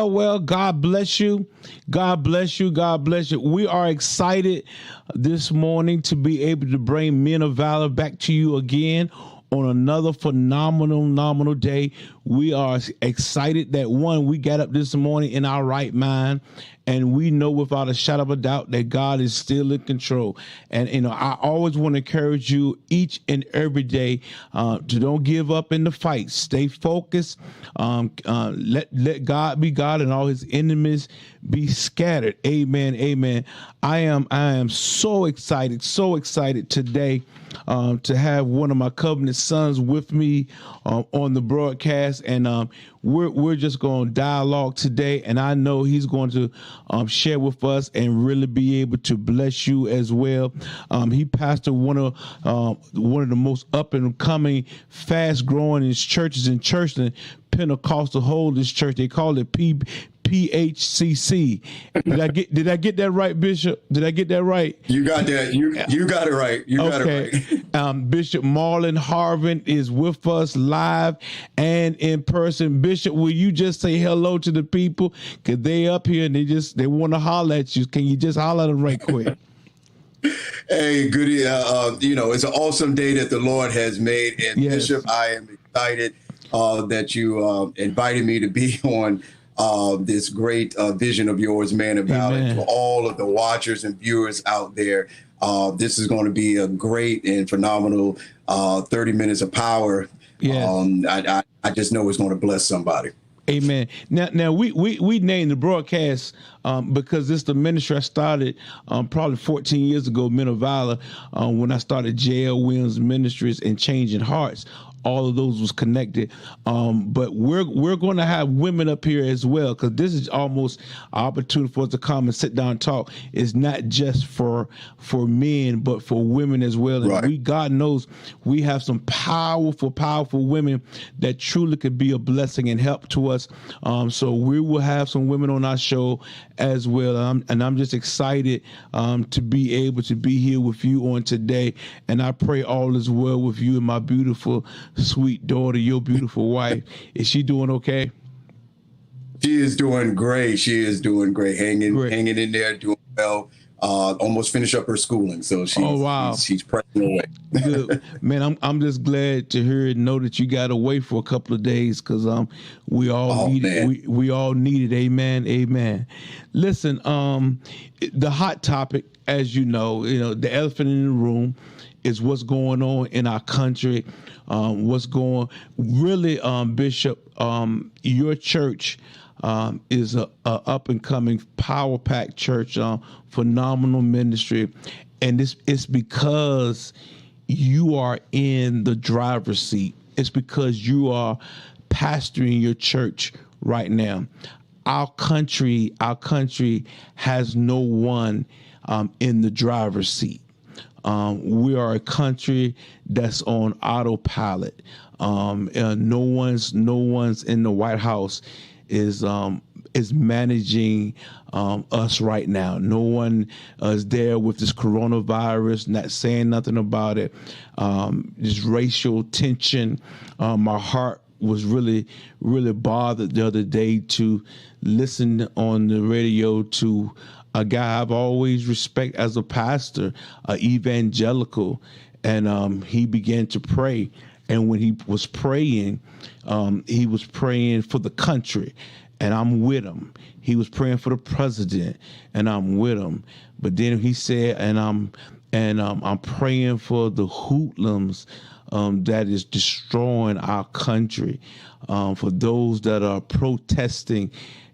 Well, God bless you. God bless you. God bless you. We are excited this morning to be able to bring Men of Valor back to you again on another phenomenal day. We are excited that we got up this morning in our right mind, and we know without a shadow of a doubt that God is still in control. And I always want to encourage you each and every day to don't give up in the fight. Stay focused. Let God be God and all His enemies be scattered. Amen. Amen. I am so excited today to have one of my covenant sons with me on the broadcast, and we're just going to dialogue today, and I know he's going to share with us and really be able to bless you as well. He pastored one of the most up and coming, fast growing churches in Churchland, Pentecostal Holiness Church. They call it PHCC. Did I get that right, Bishop? Did I get that right? You got that. You got it right. You got it right. Bishop Marlon Harvin is with us live and in person. Bishop, will you just say hello to the people? Because they up here and they want to holler at you. Can you just holler at them right quick? Hey, good. It's an awesome day that the Lord has made. And yes. Bishop, I am excited that you invited me to be on this great vision of yours, Man of Valor. To all of the watchers and viewers out there, this is going to be a great and phenomenal 30 minutes of power. Yes. I just know it's going to bless somebody. Amen. Now we named the broadcast because it's the ministry I started probably 14 years ago, Men of Valor, when I started J.L. Williams Ministries and Changing Hearts. All of those was connected, but we're going to have women up here as well, because this is almost an opportunity for us to come and sit down and talk. It's not just for men, but for women as well. And right. God knows we have some powerful women that truly could be a blessing and help to us. So we will have some women on our show as well, and I'm just excited to be able to be here with you on today. And I pray all is well with you and my beautiful, sweet daughter, your beautiful wife. Is she doing okay? She is doing great. Hanging in there, doing well. Almost finished up her schooling, so she's pressing away. Good. Man, I'm just glad to hear it. Know that you got away for a couple of days, because we all need it. We all need it. Amen. Listen, the hot topic, as you know, the elephant in the room is what's going on in our country. Bishop, your church is a up and coming, power packed church, phenomenal ministry, and it's because you are in the driver's seat. It's because you are pastoring your church right now. Our country has no one in the driver's seat. We are a country that's on autopilot. No one's in the White House is managing us right now. No one is there with this coronavirus, not saying nothing about it. This racial tension. My heart was really bothered the other day to listen on the radio to a guy I've always respect as a pastor, evangelical, and he began to pray. And when he was praying for the country, and I'm with him. He was praying for the president, and I'm with him. But then he said, I'm praying for the hoodlums that is destroying our country, for those that are protesting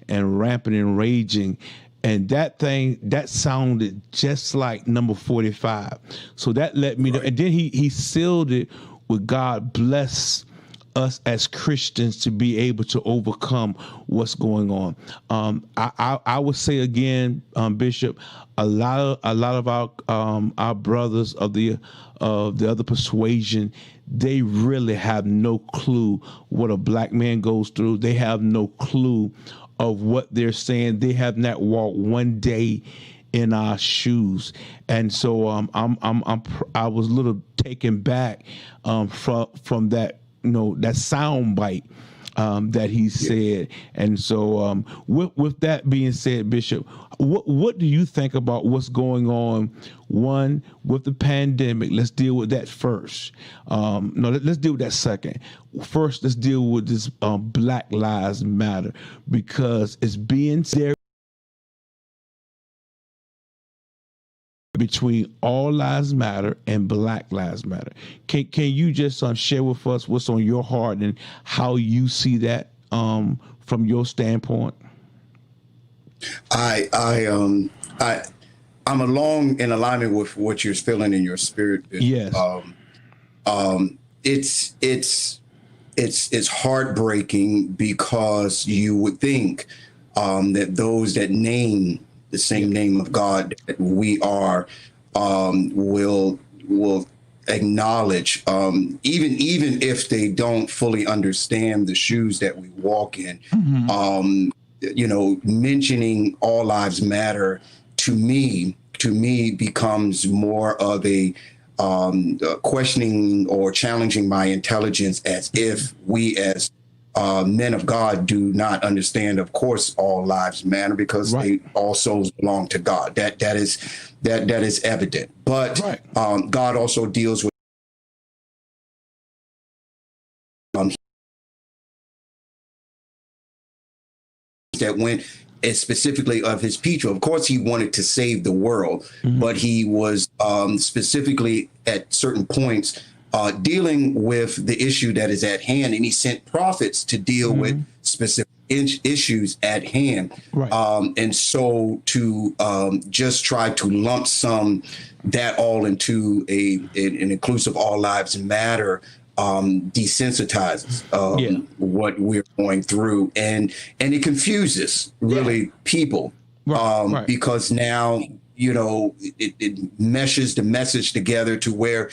and rampant and raging. And that sounded just like number 45. So that let me know. And then he sealed it with God bless us as Christians to be able to overcome what's going on. I would say again, Bishop, a lot of our brothers of the other persuasion, they really have no clue what a black man goes through. They have no clue of what they're saying. They have not walked one day in our shoes, and so I was a little taken back from that, that sound bite that he said. And so with that being said, Bishop, what do you think about what's going on, one, with the pandemic? Let's deal with that first. Let's deal with that second. First, let's deal with this Black Lives Matter, because it's being there between All Lives Matter and Black Lives Matter. Can you just share with us what's on your heart and how you see that from your standpoint? I'm along in alignment with what you're feeling in your spirit. Yes. It's heartbreaking, because you would think that those that name the same name of God that we are will acknowledge, even if they don't fully understand the shoes that we walk in. Mentioning All Lives Matter to me becomes more of a questioning or challenging my intelligence, as if we as men of God do not understand, of course, all lives matter, because they all souls belong to God. That is evident. But God also deals with that went specifically of his people. Of course, he wanted to save the world, but he was specifically at certain points dealing with the issue that is at hand, and he sent prophets to deal with specific issues at hand. And so to just try to lump sum that all into an inclusive All Lives Matter desensitizes what we're going through, and it confuses really people, because now it meshes the message together to where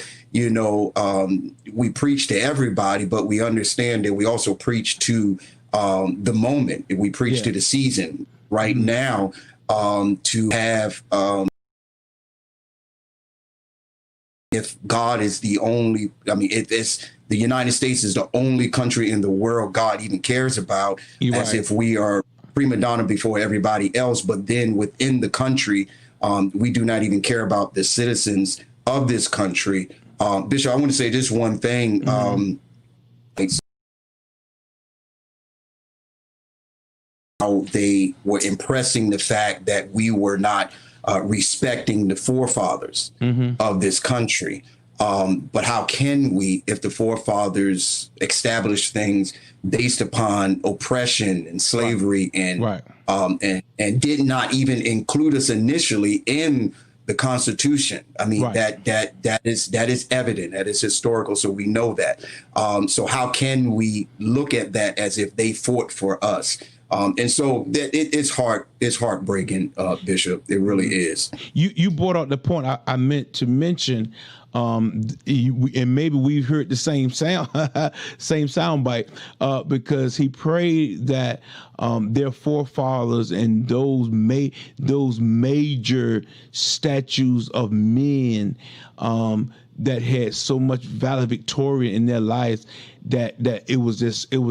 we preach to everybody, but we understand that we also preach to the moment. We preach to the season right now, to have if God is the only, if it's the United States is the only country in the world God even cares about, as if we are prima donna before everybody else. But then within the country, we do not even care about the citizens of this country. Bishop, I want to say just one thing. How they were impressing the fact that we were not respecting the forefathers of this country. But how can we, if the forefathers established things based upon oppression and slavery and did not even include us initially in the Constitution? That is evident. That is historical. So we know that. So how can we look at that as if they fought for us? And so it's heartbreaking, Bishop. It really is. You brought out the point I meant to mention, and maybe we've heard the same sound bite, because he prayed that their forefathers and those major statues of men that had so much valedictorian in their lives that it was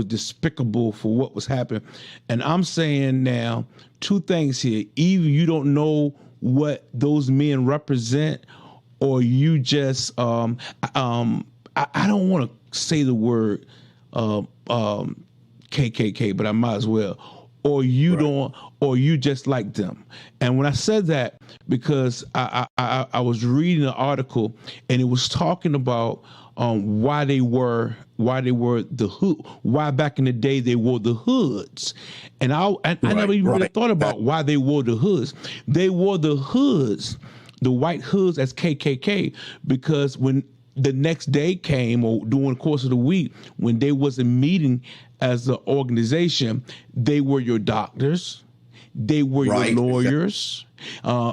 despicable for what was happening. And I'm saying now two things here: either you don't know what those men represent, or you just I don't want to say the word KKK, but I might as well. Or you don't, or you just like them. And when I said that, because I was reading an article, and it was talking about why they wore the hood, why back in the day they wore the hoods, and I never even really thought about why they wore the hoods. They wore the hoods, the white hoods, as KKK, because when the next day came, or during the course of the week, when they wasn't meeting as an organization, they were your doctors, they were your lawyers,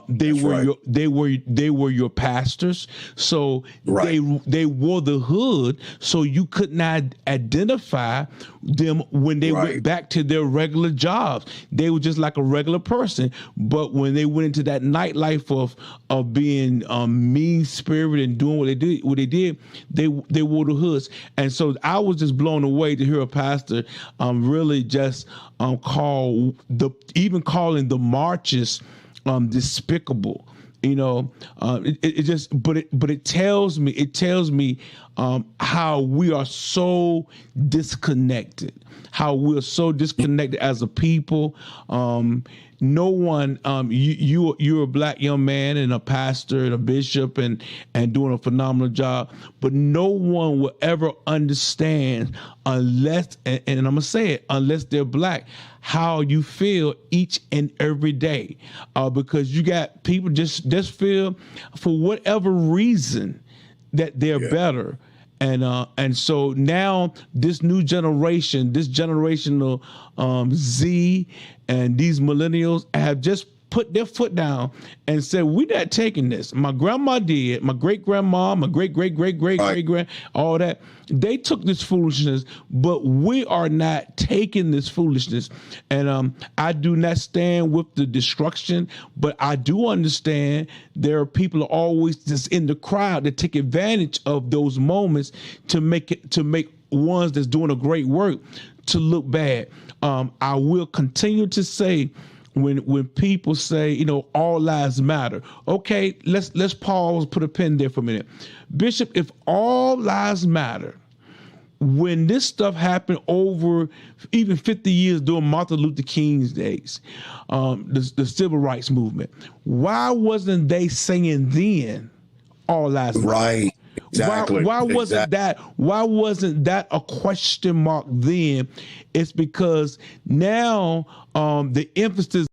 They were your pastors. So they wore the hood, so you could not identify them when they went back to their regular jobs. They were just like a regular person. But when they went into that nightlife of being mean spirited and doing what they did, they wore the hoods. And so I was just blown away to hear a pastor really just calling the marches despicable. It tells me how we are so disconnected, as a people. No one, you're a black young man and a pastor and a bishop and doing a phenomenal job, but no one will ever understand unless, and I'm gonna say it, unless they're black, how you feel each and every day, because you got people just feel for whatever reason that they're better. And so now this new generation, this generational Z and these millennials have just put their foot down and said, we're not taking this. My grandma did, my great grandma, my great grand, all that. They took this foolishness, but we are not taking this foolishness. And I do not stand with the destruction, but I do understand there are people always just in the crowd that take advantage of those moments to make ones that's doing a great work to look bad. I will continue to say, when people say, all lives matter. Okay, let's pause, put a pin there for a minute. Bishop, if all lives matter, when this stuff happened over even 50 years during Martin Luther King's days, the civil rights movement, why wasn't they saying then all lives matter? Right. Exactly. Why wasn't that a question mark then? It's because now the emphasis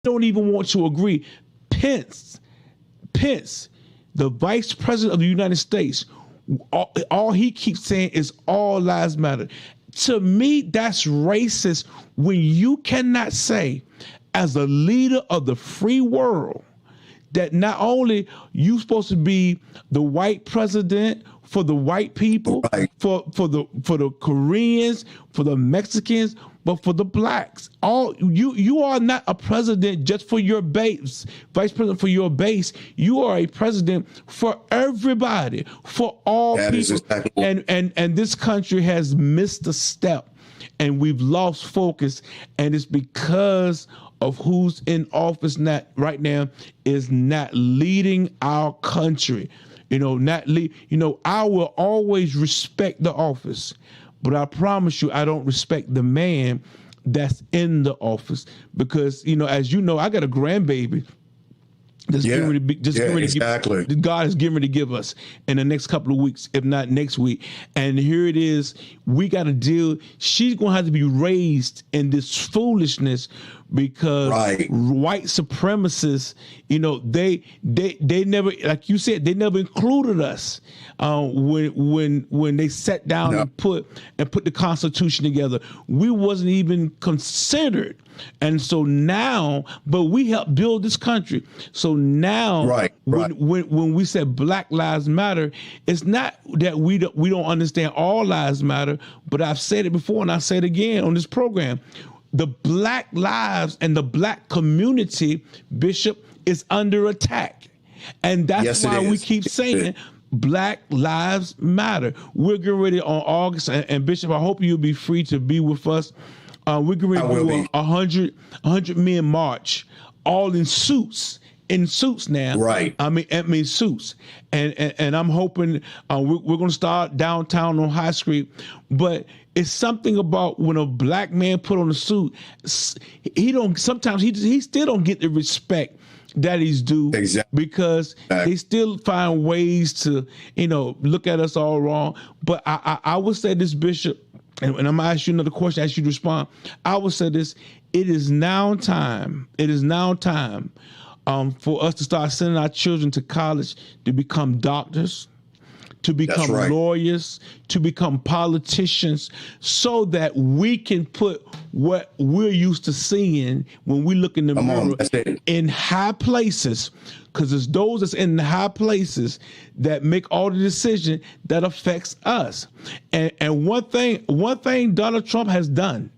don't even want to agree. Pence, the vice president of the United States, all he keeps saying is all lives matter. To me, that's racist when you cannot say, as a leader of the free world, that not only you supposed to be the white president for the white people, for the Koreans, for the Mexicans, but for the blacks. You are not a president just for your base, vice president for your base. You are a president for everybody, for all people. Exactly. And this country has missed a step, and we've lost focus, and it's because of who's in office right now is not leading our country. I will always respect the office, but I promise you, I don't respect the man that's in the office, because, as you know, I got a grandbaby that's God is getting ready to give us in the next couple of weeks, if not next week. And here it is. We got to deal. She's going to have to be raised in this foolishness because white supremacists, they never, like you said, they never included us when they sat down and put the Constitution together. We wasn't even considered. And so now, but we helped build this country. So now, when we said Black Lives Matter, it's not that we don't understand all lives matter, but I've said it before and I say it again on this program. The Black lives and the Black community, Bishop, is under attack. And that's why we keep saying Black Lives Matter. We're getting ready on August, and Bishop, I hope you'll be free to be with us. We're going to do a 100 men march, all in suits now. Right. I mean suits. And I'm hoping we're going to start downtown on High Street. But it's something about when a black man put on a suit, sometimes he still don't get the respect that he's due. Exactly. Because they still find ways to, look at us all wrong. But I would say this, Bishop, and I'm going to ask you another question, ask you to respond. I would say this, it is now time for us to start sending our children to college to become doctors, to become right. lawyers, to become politicians, so that we can put what we're used to seeing when we look in the mirror in high places, because it's those that's in the high places that make all the decision that affects us. And one thing Donald Trump has done,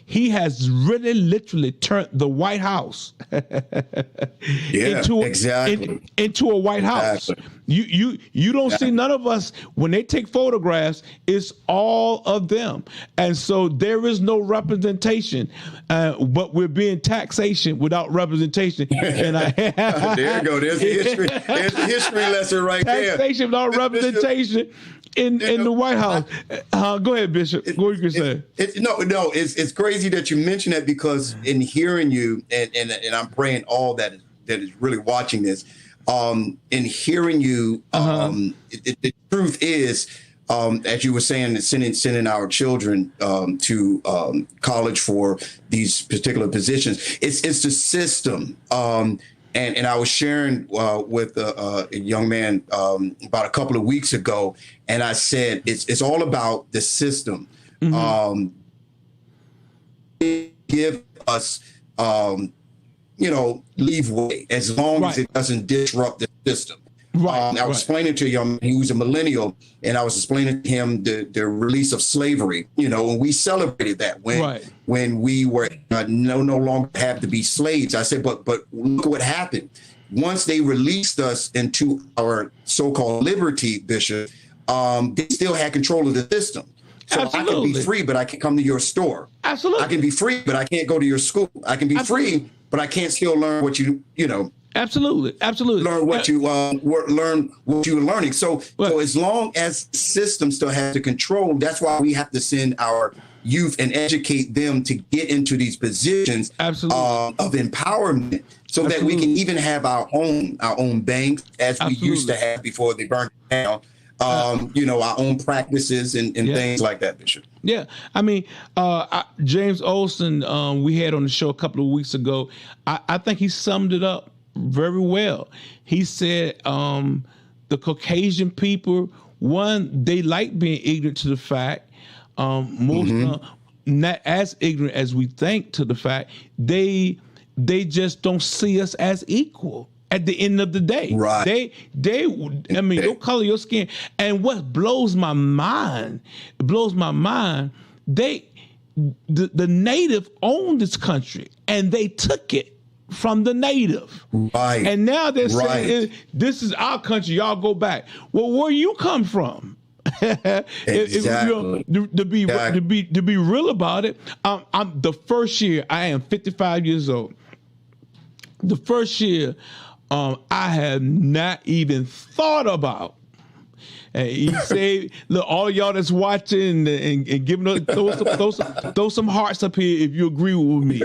he has really literally turned the White House into a White House. You don't see none of us when they take photographs. It's all of them, and so there is no representation. But we're being taxation without representation. And there you go. There's the history. There's the history lesson right there. Taxation without representation. In the White House. Go ahead, Bishop. What you can say? It's crazy that you mentioned that, because in hearing you, and I'm praying all that is really watching this, in hearing you, the truth is, as you were saying, sending our children to college for these particular positions, it's the system. And I was sharing with a young man about a couple of weeks ago, and I said it's all about the system. Mm-hmm. Give us, leeway as long as it doesn't disrupt the system. I was explaining to him, he was a millennial, and I was explaining to him the release of slavery. And we celebrated that when we were no longer have to be slaves. I said, but look what happened. Once they released us into our so-called liberty, Bishop, they still had control of the system. So I can be free, but I can't come to your store. Absolutely. I can be free, but I can't go to your school. I can be free, but I can't still learn what Absolutely. Learn what you learn what you're learning. So as long as the system still has the control, that's why we have to send our youth and educate them to get into these positions of empowerment, so that we can even have our own banks, as we used to have before they burned it down. Our own practices and things like that, Bishop. Yeah. I mean, James Olsen, we had on the show a couple of weeks ago. I think he summed it up very well. He said the Caucasian people, one, they like being ignorant to the fact. Most not as ignorant as we think to the fact. They just don't see us as equal at the end of the day. Right. Don't color your skin. And what blows my mind, the native owned this country and they took it from the native. Right. And now they're saying, this is our country, y'all go back. Well, where you come from? Exactly. To be real about it, I'm the first year, I am 55 years old. The first year, I have not even thought about. And he said, look, all y'all that's watching and giving us, throw some hearts up here if you agree with me.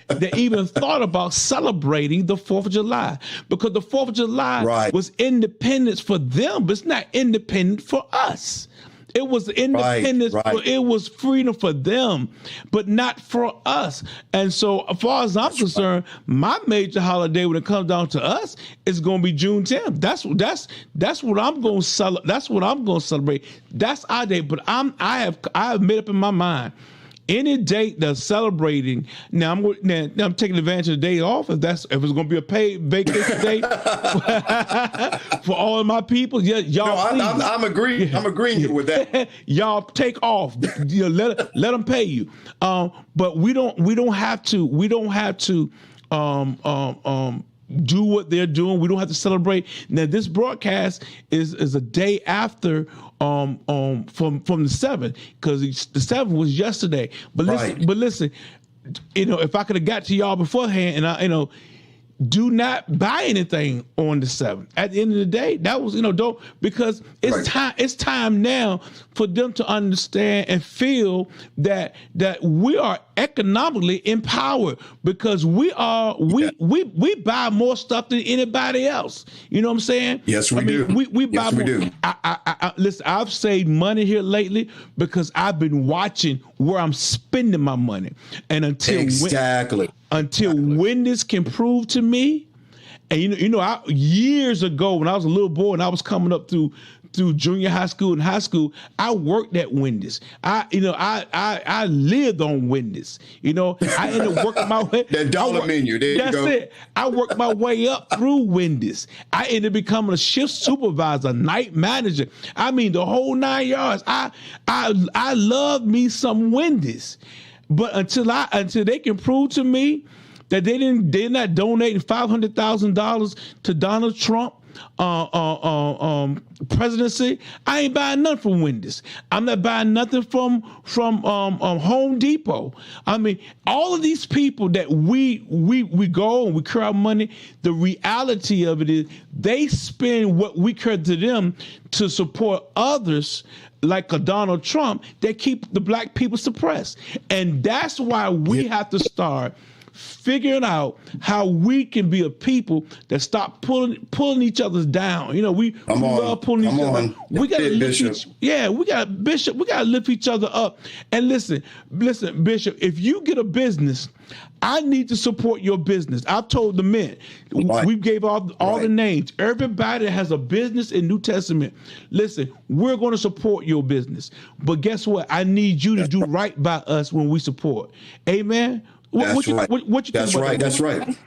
They even thought about celebrating the 4th of July, because the 4th of July was independence for them, but it's not independent for us. It was independence, it was freedom for them, but not for us. And so, as far as I'm concerned, my major holiday when it comes down to us is going to be June 10th. That's what I'm going to celebrate. That's what I'm going to celebrate. That's our day. But I have made up in my mind. Any date that's celebrating, now I'm taking advantage of the day off. If it's going to be a paid vacation day for all of my people, y'all. No, I'm agreeing. I'm agreeing with that. Y'all take off. Let them pay you. But we don't have to do what they're doing. We don't have to celebrate. Now, this broadcast is a day after from the 7th, because the 7th was yesterday. But listen, if I could have got to y'all beforehand, and do not buy anything on the 7th. At the end of the day, that was, don't, because it's time. It's time now for them to understand and feel that we are economically empowered, because we buy more stuff than anybody else. You know what I'm saying? Yes, we do. We buy more. We do. Listen, I've saved money here lately because I've been watching where I'm spending my money, and until when this can prove to me And years ago when I was a little boy and I was coming up through junior high school and high school, I worked at Wendy's. I lived on Wendy's. I ended up working my way. That dollar menu. There you go. That's it. I worked my way up through Wendy's. I ended up becoming a shift supervisor, night manager. I mean, the whole 9 yards. I love me some Wendy's, but until they can prove to me that they're not donating $500,000 to Donald Trump presidency, I ain't buying nothing from Wendy's. I'm not buying nothing from Home Depot. I mean, all of these people that we go and we clear our money, the reality of it is they spend what we clear to them to support others like a Donald Trump that keep the black people suppressed. And that's why we have to start figuring out how we can be a people that stop pulling each other down. We love pulling each other down. We got to lift we got to lift each other up. And listen, Bishop, if you get a business, I need to support your business. I've told the men, we gave all the names. Everybody that has a business in New Testament, listen, we're going to support your business. But guess what? I need you to do right by us when we support. Amen. What you think about that? That's right.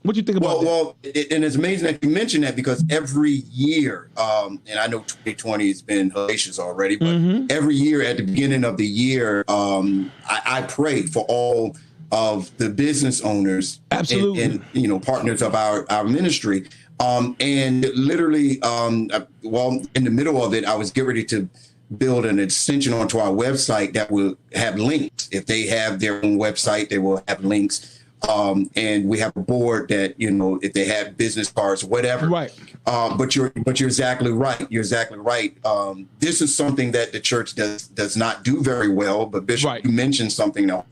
What you think about that? Well, and it's amazing that you mentioned that because every year, and I know 2020 has been hellacious already, but every year at the beginning of the year, I pray for all of the business owners and partners of our ministry. And literally, in the middle of it, I was getting ready to build an extension onto our website that will have links. If they have their own website, they will have links. And we have a board that, if they have business cards, whatever. Right. But you're exactly right. You're exactly right. This is something that the church does not do very well. But Bishop, you mentioned something else.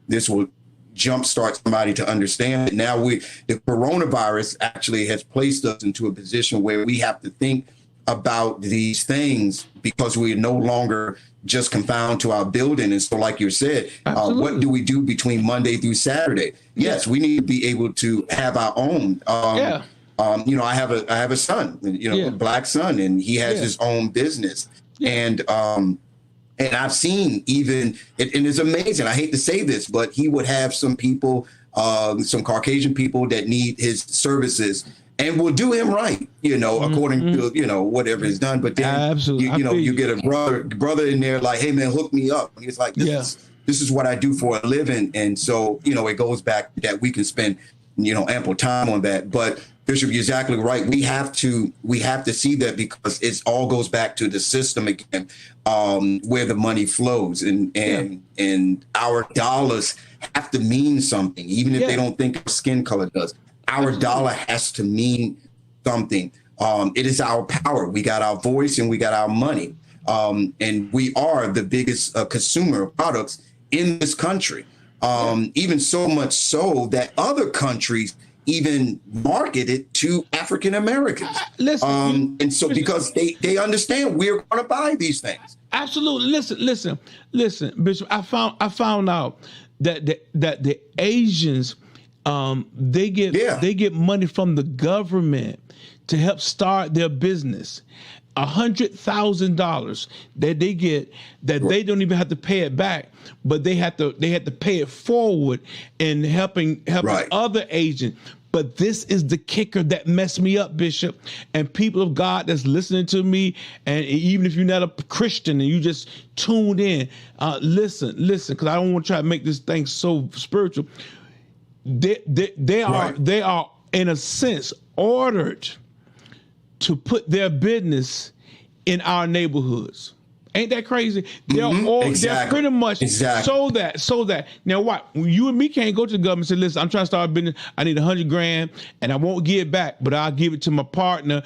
This will jumpstart somebody to understand it. Now the coronavirus actually has placed us into a position where we have to think about these things because we are no longer just confined to our building. And so, like you said, what do we do between Monday through Saturday? Yes, we need to be able to have our own. I have a son, a black son, and he has his own business. And I've seen and it's amazing. I hate to say this, but he would have some people, some Caucasian people that need his services. And we'll do him right, according to, whatever is done. But then, you get a brother in there like, hey, man, hook me up. And he's like, this is what I do for a living. And so, it goes back that we can spend, ample time on that. But Bishop, you're exactly right. We have to see that because it all goes back to the system again, where the money flows and our dollars have to mean something, even if they don't think our skin color does. Our dollar has to mean something. It is our power. We got our voice and we got our money. And we are the biggest consumer of products in this country. Even so much so that other countries even market it to African Americans. And so because they understand we're going to buy these things. Absolutely. Listen, Bishop, I found out that the Asians, they get money from the government to help start their business. $100,000 that they get that they don't even have to pay it back, but they had to pay it forward in helping other Asians. But this is the kicker that messed me up, Bishop, and people of God that's listening to me, and even if you're not a Christian and you just tuned in, listen, because I don't want to try to make this thing so spiritual. They are in a sense ordered to put their business in our neighborhoods. Ain't that crazy? They're pretty much so that. Now what? You and me can't go to the government and say, listen, I'm trying to start a business. I need $100,000 and I won't give it back, but I'll give it to my partner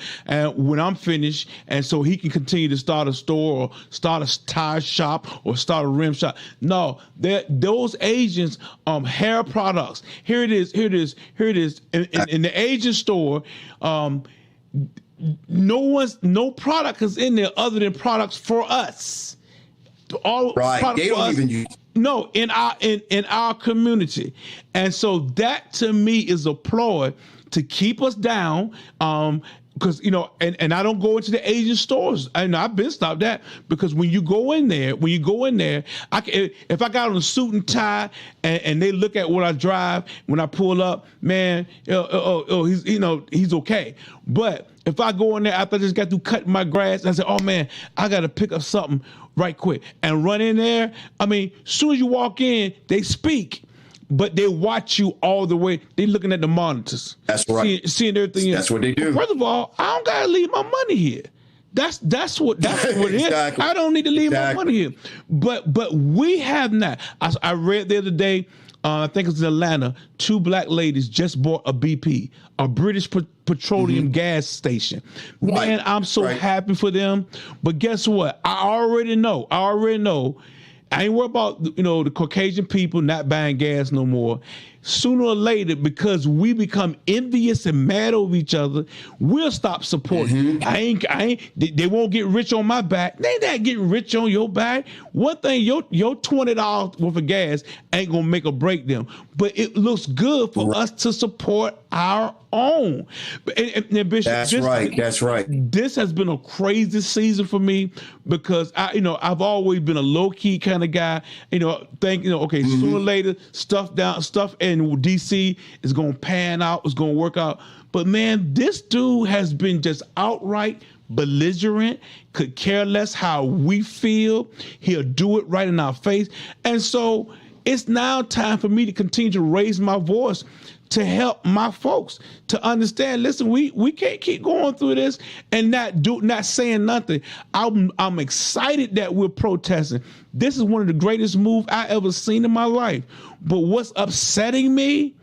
when I'm finished. And so he can continue to start a store or start a tire shop or start a rim shop. No, those Asians, hair products. Here it is. In the Asian store, no product is in there other than products for us. All they don't even use. No, in our community, and so that to me is a ploy to keep us down. Because, you know, and I don't go into the Asian stores. And I've been stopped that, because when you go in there, if I got on a suit and tie and they look at what I drive when I pull up, man, he's okay. But if I go in there after I just got through cutting my grass, and I say, oh man, I got to pick up something right quick and run in there. I mean, as soon as you walk in, they speak, but they watch you all the way. They looking at the monitors. That's right. Seeing everything. That's what they do. First of all, I don't gotta leave my money here. That's what it is. Exactly. I don't need to leave my money here. But we have not. I read the other day, I think it's in Atlanta, 2 black ladies just bought a BP, a British petroleum gas station. Right. Man, I'm so happy for them. But guess what? I already know. I ain't worried about, the Caucasian people not buying gas no more. Sooner or later, because we become envious and mad over each other, we'll stop supporting. They won't get rich on my back. They not getting rich on your back. One thing, your $20 worth of gas ain't gonna make or break them. But it looks good for us to support our own. And Bishop, that's right. This has been a crazy season for me, because I've always been a low key kind of guy. Sooner or later, stuff in DC is gonna pan out, it's gonna work out. But man, this dude has been just outright belligerent, could care less how we feel. He'll do it right in our face. And so it's now time for me to continue to raise my voice to help my folks to understand. Listen, we can't keep going through this and not saying nothing. I'm excited that we're protesting. This is one of the greatest moves I ever seen in my life. But what's upsetting me,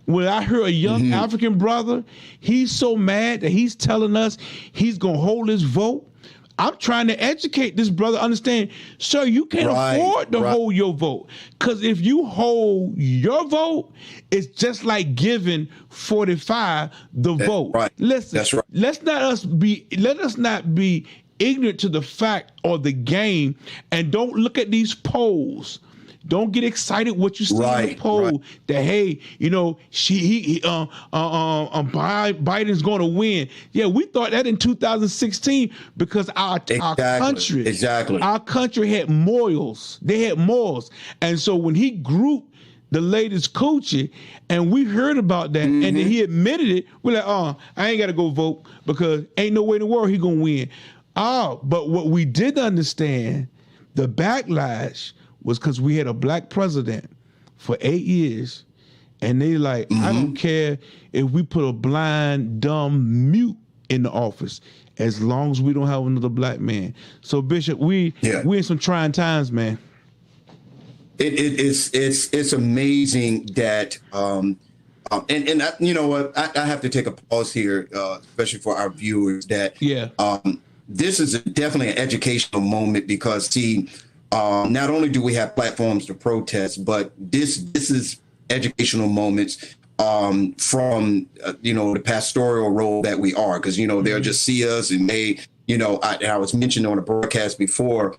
when I hear a young African brother, he's so mad that he's telling us he's gonna hold his vote. I'm trying to educate this brother, understand, sir, you can't afford to hold your vote. Because if you hold your vote, it's just like giving 45 the vote. Right. Listen, that's right. let us not be ignorant to the fact or the game, and don't look at these polls. Don't get excited what you see in the poll that, hey, Biden's going to win. Yeah, we thought that in 2016 because our country had morals. They had morals. And so when he grouped the latest coochie and we heard about that and then he admitted it, we're like, I ain't got to go vote because ain't no way in the world he going to win. But what we did understand, the backlash was because we had a black president for 8 years, and they like, I don't care if we put a blind, dumb, mute in the office, as long as we don't have another black man. So Bishop, we in some trying times, man. It's amazing that and you know what, I have to take a pause here, especially for our viewers, that this is definitely an educational moment, because not only do we have platforms to protest, but this is educational moments from the pastoral role that we are, because they'll just see us and they I was mentioned on a broadcast before,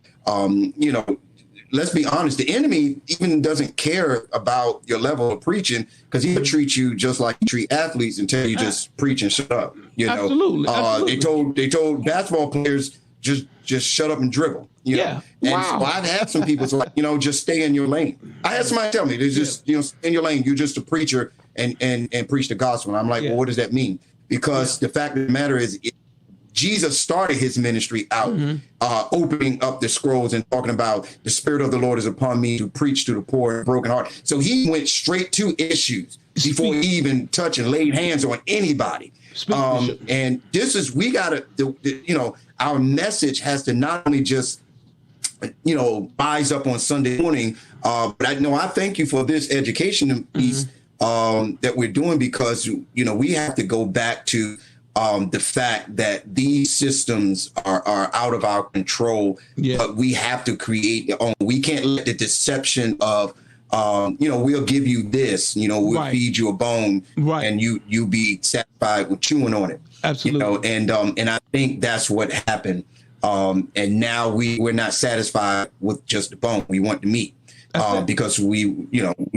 let's be honest, the enemy even doesn't care about your level of preaching, because he'll treat you just like he treat athletes and tell you just preach and shut up. Absolutely. They told basketball players just shut up and dribble. So I've had some people just stay in your lane. I had somebody tell me, they just stay in your lane. You're just a preacher and preach the gospel. And I'm like, well, what does that mean? Because the fact of the matter is, Jesus started his ministry out opening up the scrolls and talking about the Spirit of the Lord is upon me to preach to the poor and broken heart. So he went straight to issues before he even touched and laid hands on anybody. And this is, we got to, our message has to not only just, rise up on Sunday morning, but I thank you for this education piece that we're doing, because, we have to go back to the fact that these systems are out of our control, but we have to create our own. We can't let the deception of, we'll give you this, we'll feed you a bone, and you be satisfied with chewing on it. Absolutely. And I think that's what happened. And now we're not satisfied with just the bone. We want the meat. because we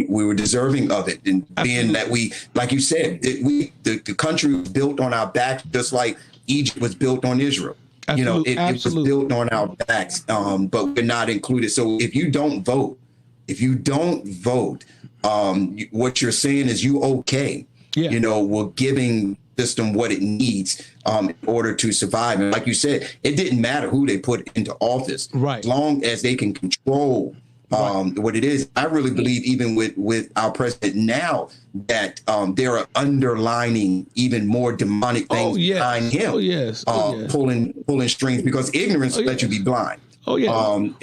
were deserving of it. And being that we, like you said, the country was built on our backs, just like Egypt was built on Israel. It was built on our backs, but we're not included. So if you don't vote, what you're saying is you okay. Yeah. We're giving system what it needs in order to survive. And like you said, it didn't matter who they put into office, right? As long as they can control what it is. I really believe even with our president now that there are underlining even more demonic things behind him. Pulling strings, because ignorance let you be blind. And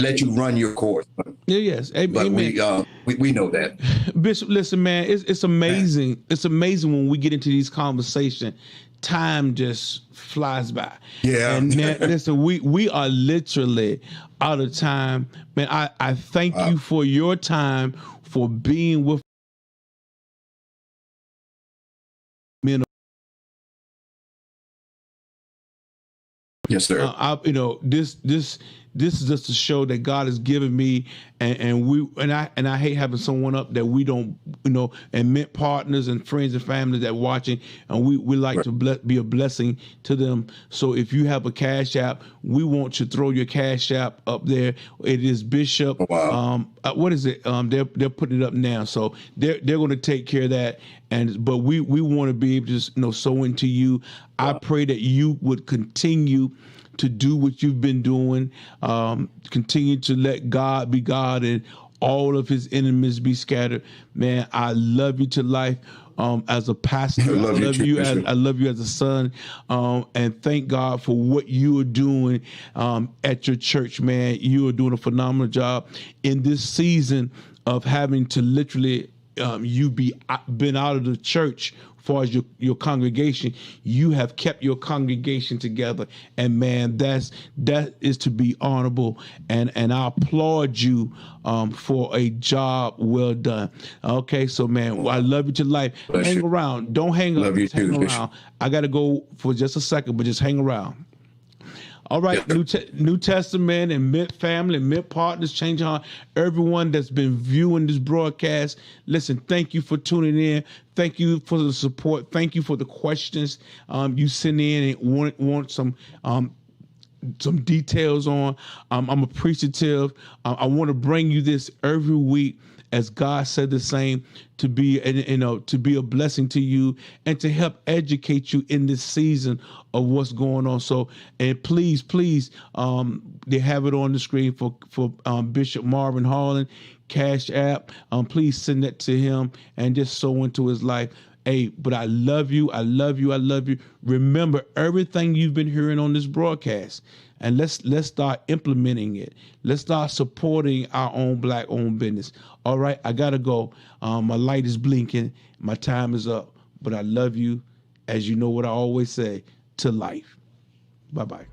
let you run your course. Yes. But amen. We know that. Bishop, listen, man, it's amazing. Man. It's amazing when we get into these conversations. Time just flies by. Yeah. And man, listen, we are literally out of time. Man, I thank you for your time, for being with men. Yes, sir. This is just a show that God has given me, and I hate having someone up that we don't, and meant partners and friends and family that watching, and we like to be a blessing to them. So if you have a Cash App, we want to throw your Cash App up there. It is Bishop. Oh, wow. What is it? They're putting it up now, so they're going to take care of that. But we want to be able to sow into you. Wow. I pray that you would continue to do what you've been doing, continue to let God be God and all of his enemies be scattered. Man, I love you to life. As a pastor, I love you as a son, and thank God for what you are doing at your church, man. You are doing a phenomenal job in this season of having to literally been out of the church. Far as your congregation, you have kept your congregation together, and man, that is to be honorable, and I applaud you for a job well done. Okay, so man, I love you to life. Hang around, don't hang up. Just hang around. I got to go for just a second, but just hang around. All right, New Testament and Mint family, Mint partners, Change Heart, everyone that's been viewing this broadcast. Listen, thank you for tuning in. Thank you for the support. Thank you for the questions you send in and want some details on. I'm appreciative. I want to bring you this every week, as God said the same, to be a blessing to you and to help educate you in this season of what's going on. So, and please, they have it on the screen for Bishop Marlon Harvin, Cash App. Please send that to him and just sow into his life. Hey, but I love you. I love you. I love you. Remember everything you've been hearing on this broadcast, and let's start implementing it. Let's start supporting our own Black-owned business. All right, I gotta go. My light is blinking. My time is up. But I love you, as you know what I always say, to life. Bye-bye.